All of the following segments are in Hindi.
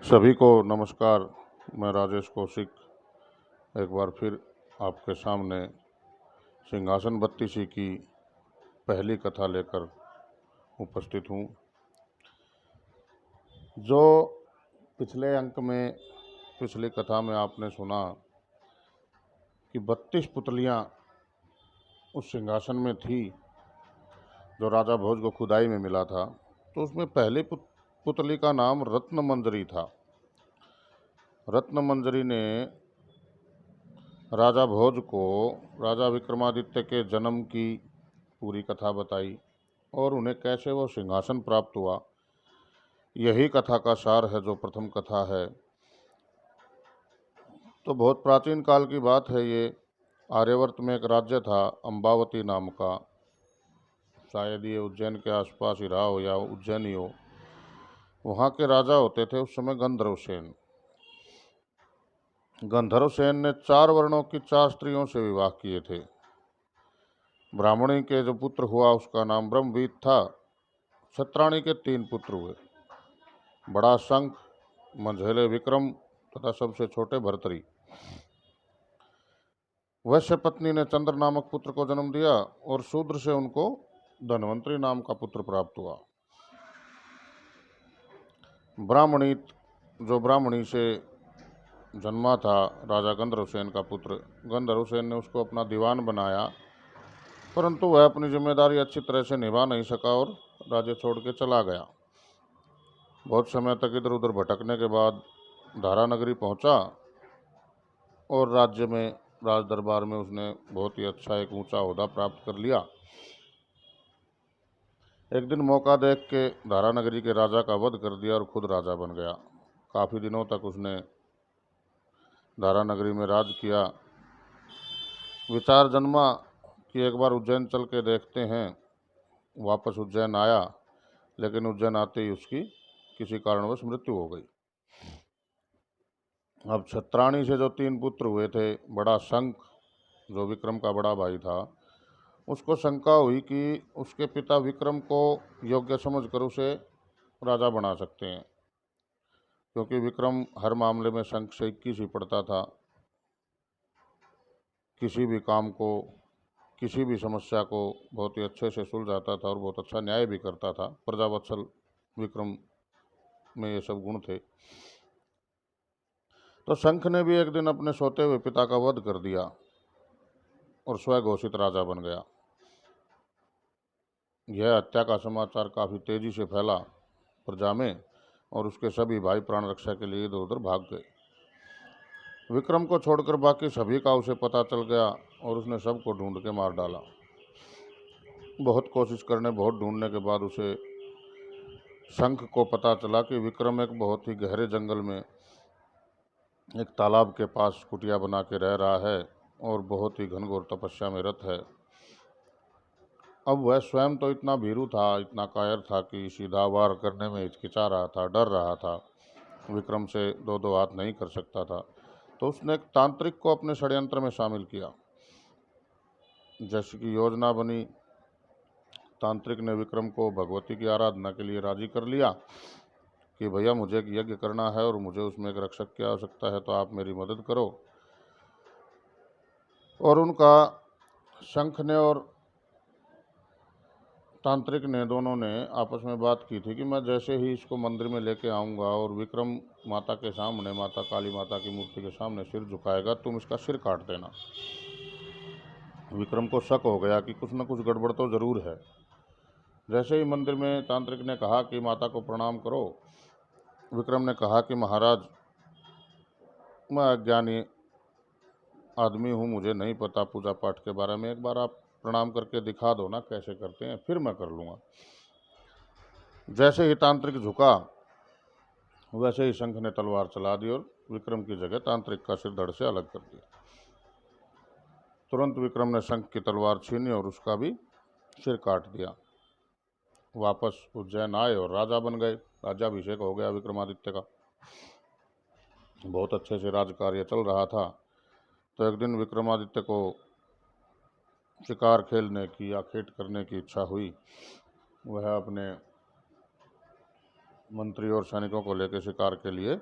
सभी को नमस्कार। मैं राजेश कौशिक एक बार फिर आपके सामने सिंहासन बत्तीसी की पहली कथा लेकर उपस्थित हूँ। जो पिछले अंक में पिछली कथा में आपने सुना कि 32 पुतलियाँ उस सिंहासन में थी जो राजा भोज को खुदाई में मिला था। तो उसमें पहली पुतली का नाम रत्न मंजरी था। रत्न मंजरी ने राजा भोज को राजा विक्रमादित्य के जन्म की पूरी कथा बताई और उन्हें कैसे वो सिंहासन प्राप्त हुआ। यही कथा का सार है जो प्रथम कथा है। तो बहुत प्राचीन काल की बात है ये। आर्यवर्त में एक राज्य था अम्बावती नाम का। शायद ये उज्जैन के आसपास ही रहा हो या उज्जैन ही हो। वहाँ के राजा होते थे उस समय गंधर्वसेन। गंधर्वसेन ने 4 वर्णों की 4 स्त्रियों से विवाह किए थे। ब्राह्मणी के जो पुत्र हुआ उसका नाम ब्रह्मवीत था। क्षत्राणी के 3 पुत्र हुए, बड़ा शंख, मंझले विक्रम तथा सबसे छोटे भर्तरी। वैश्य पत्नी ने चंद्र नामक पुत्र को जन्म दिया और शूद्र से उनको धन्वंतरी नाम का पुत्र प्राप्त हुआ। ब्राह्मणी जो ब्राह्मणी से जन्मा था राजा गंधर्वसेन का पुत्र, गंधर्वसेन ने उसको अपना दीवान बनाया, परंतु वह अपनी जिम्मेदारी अच्छी तरह से निभा नहीं सका और राज्य छोड़ के चला गया। बहुत समय तक इधर उधर भटकने के बाद धारा नगरी पहुंचा और राज्य में राज दरबार में उसने बहुत ही अच्छा एक ऊंचा ओहदा प्राप्त कर लिया। एक दिन मौका देख के धारा नगरी के राजा का वध कर दिया और खुद राजा बन गया। काफ़ी दिनों तक उसने धारा नगरी में राज किया। विचार जन्मा कि एक बार उज्जैन चल के देखते हैं। वापस उज्जैन आया, लेकिन उज्जैन आते ही उसकी किसी कारणवश मृत्यु हो गई। अब क्षत्राणी से जो 3 पुत्र हुए थे, बड़ा शंख जो विक्रम का बड़ा भाई था, उसको शंका हुई कि उसके पिता विक्रम को योग्य समझकर उसे राजा बना सकते हैं, क्योंकि विक्रम हर मामले में शंख से 21 ही पढ़ता था। किसी भी काम को, किसी भी समस्या को बहुत ही अच्छे से सुलझाता था और बहुत अच्छा न्याय भी करता था। प्रजावत्सल विक्रम में ये सब गुण थे। तो शंख ने भी एक दिन अपने सोते हुए पिता का वध कर दिया और स्वघोषित राजा बन गया। यह हत्या का समाचार काफ़ी तेजी से फैला प्रजा में और उसके सभी भाई प्राण रक्षा के लिए इधर उधर भाग गए। विक्रम को छोड़कर बाकी सभी का उसे पता चल गया और उसने सबको ढूंढ के मार डाला। बहुत कोशिश करने, बहुत ढूंढने के बाद उसे शंख को पता चला कि विक्रम एक बहुत ही गहरे जंगल में एक तालाब के पास कुटिया बना के रह रहा है और बहुत ही घनघोर तपस्या में रत है। अब वह स्वयं तो इतना भीरू था, इतना कायर था कि सीधा वार करने में हिचकिचा रहा था, डर रहा था। विक्रम से दो हाथ नहीं कर सकता था। तो उसने एक तांत्रिक को अपने षड्यंत्र में शामिल किया। जैसी की योजना बनी, तांत्रिक ने विक्रम को भगवती की आराधना के लिए राजी कर लिया कि भैया मुझे एक यज्ञ करना है और मुझे उसमें एक रक्षक की आवश्यकता है, तो आप मेरी मदद करो। और उनका शंख ने और तांत्रिक ने, दोनों ने आपस में बात की थी कि मैं जैसे ही इसको मंदिर में लेके आऊँगा और विक्रम माता के सामने, माता काली माता की मूर्ति के सामने सिर झुकाएगा, तुम इसका सिर काट देना। विक्रम को शक हो गया कि कुछ न कुछ गड़बड़ तो ज़रूर है। जैसे ही मंदिर में तांत्रिक ने कहा कि माता को प्रणाम करो, विक्रम ने कहा कि महाराज, मैं अज्ञानी आदमी हूँ, मुझे नहीं पता पूजा पाठ के बारे में, एक बार आप प्रणाम करके दिखा दो ना कैसे करते हैं, फिर मैं कर लूँगा। जैसे ही तांत्रिक झुका, वैसे ही शंख ने तलवार चला दी और विक्रम की जगह तांत्रिक का सिर धड़ से अलग कर दिया। तुरंत विक्रम ने शंख की तलवार छीनी और उसका भी सिर काट दिया। वापस उज्जैन आए और राजा बन गए। राज्याभिषेक हो गया विक्रमादित्य का। बहुत अच्छे से राज कार्य चल रहा था। तो एक दिन विक्रमादित्य को शिकार खेलने की या खेत करने की इच्छा हुई। वह अपने मंत्री और सैनिकों को लेकर शिकार के लिए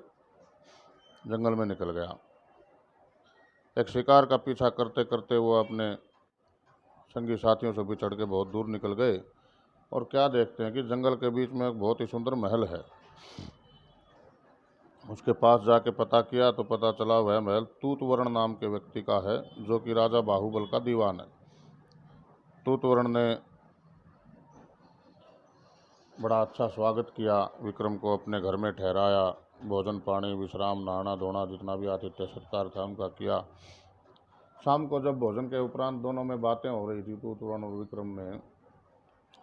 जंगल में निकल गया। एक शिकार का पीछा करते करते वो अपने संगी साथियों से बिछड़ के बहुत दूर निकल गए और क्या देखते हैं कि जंगल के बीच में एक बहुत ही सुंदर महल है। उसके पास जाके पता किया तो पता चला वह महल तूतवर्ण नाम के व्यक्ति का है, जो कि राजा बाहुबल का दीवान है। तूतवर्ण ने बड़ा अच्छा स्वागत किया, विक्रम को अपने घर में ठहराया, भोजन पानी विश्राम नहाना धोना जितना भी आतिथ्य सत्कार था उनका किया। शाम को जब भोजन के उपरांत दोनों में बातें हो रही थी तूतवर्ण और विक्रम में,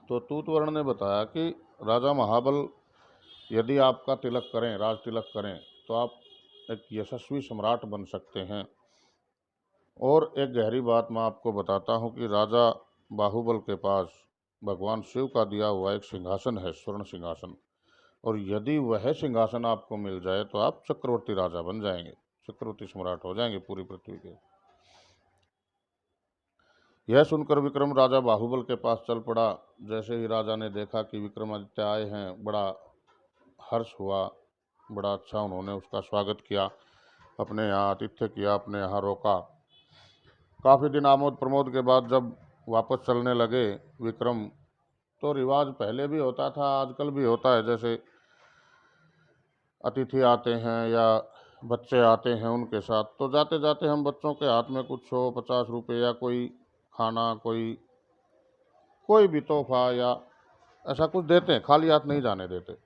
तो तूतवर्ण ने बताया कि राजा महाबल यदि आपका तिलक करें, राज तिलक करें, तो आप एक यशस्वी सम्राट बन सकते हैं। और एक गहरी बात मैं आपको बताता हूँ कि राजा बाहुबल के पास भगवान शिव का दिया हुआ एक सिंहासन है, स्वर्ण सिंहासन, और यदि वह सिंहासन आपको मिल जाए तो आप चक्रवर्ती राजा बन जाएंगे, चक्रवर्ती सम्राट हो जाएंगे पूरी पृथ्वी के। यह सुनकर विक्रम राजा बाहुबल के पास चल पड़ा। जैसे ही राजा ने देखा कि विक्रमादित्य आए हैं, बड़ा हर्ष हुआ, बड़ा अच्छा उन्होंने उसका स्वागत किया, अपने यहाँ आतिथ्य किया, अपने यहाँ रोका। काफ़ी दिन आमोद प्रमोद के बाद जब वापस चलने लगे विक्रम, तो रिवाज पहले भी होता था, आजकल भी होता है, जैसे अतिथि आते हैं या बच्चे आते हैं उनके साथ, तो जाते जाते हम बच्चों के हाथ में कुछ 100-50 रुपये या कोई खाना, कोई भी तोहफा या ऐसा कुछ देते हैं, खाली हाथ नहीं जाने देते।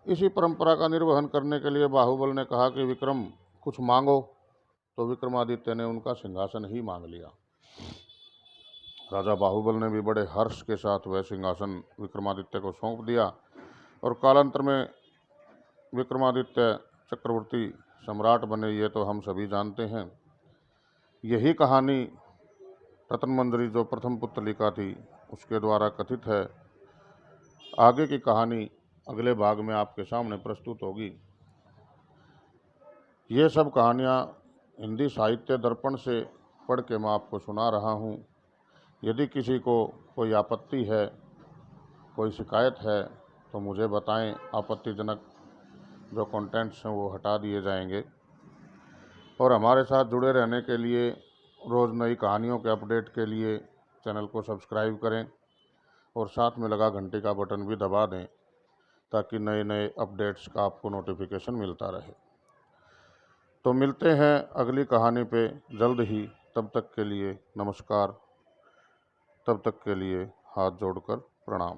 इसी परंपरा का निर्वहन करने के लिए बाहुबल ने कहा कि विक्रम कुछ मांगो, तो विक्रमादित्य ने उनका सिंहासन ही मांग लिया। राजा बाहुबल ने भी बड़े हर्ष के साथ वह सिंहासन विक्रमादित्य को सौंप दिया और कालांतर में विक्रमादित्य चक्रवर्ती सम्राट बने, ये तो हम सभी जानते हैं। यही कहानी रत्न मंजरी जो प्रथम पुतलिका थी उसके द्वारा कथित है। आगे की कहानी अगले भाग में आपके सामने प्रस्तुत होगी। ये सब कहानियाँ हिंदी साहित्य दर्पण से पढ़ के मैं आपको सुना रहा हूँ। यदि किसी को कोई आपत्ति है, कोई शिकायत है, तो मुझे बताएं। आपत्तिजनक जो कंटेंट्स हैं वो हटा दिए जाएंगे। और हमारे साथ जुड़े रहने के लिए, रोज़ नई कहानियों के अपडेट के लिए चैनल को सब्सक्राइब करें और साथ में लगा घंटी का बटन भी दबा दें, ताकि नए नए अपडेट्स का आपको नोटिफिकेशन मिलता रहे। तो मिलते हैं अगली कहानी पे जल्द ही। तब तक के लिए नमस्कार, तब तक के लिए हाथ जोड़कर प्रणाम।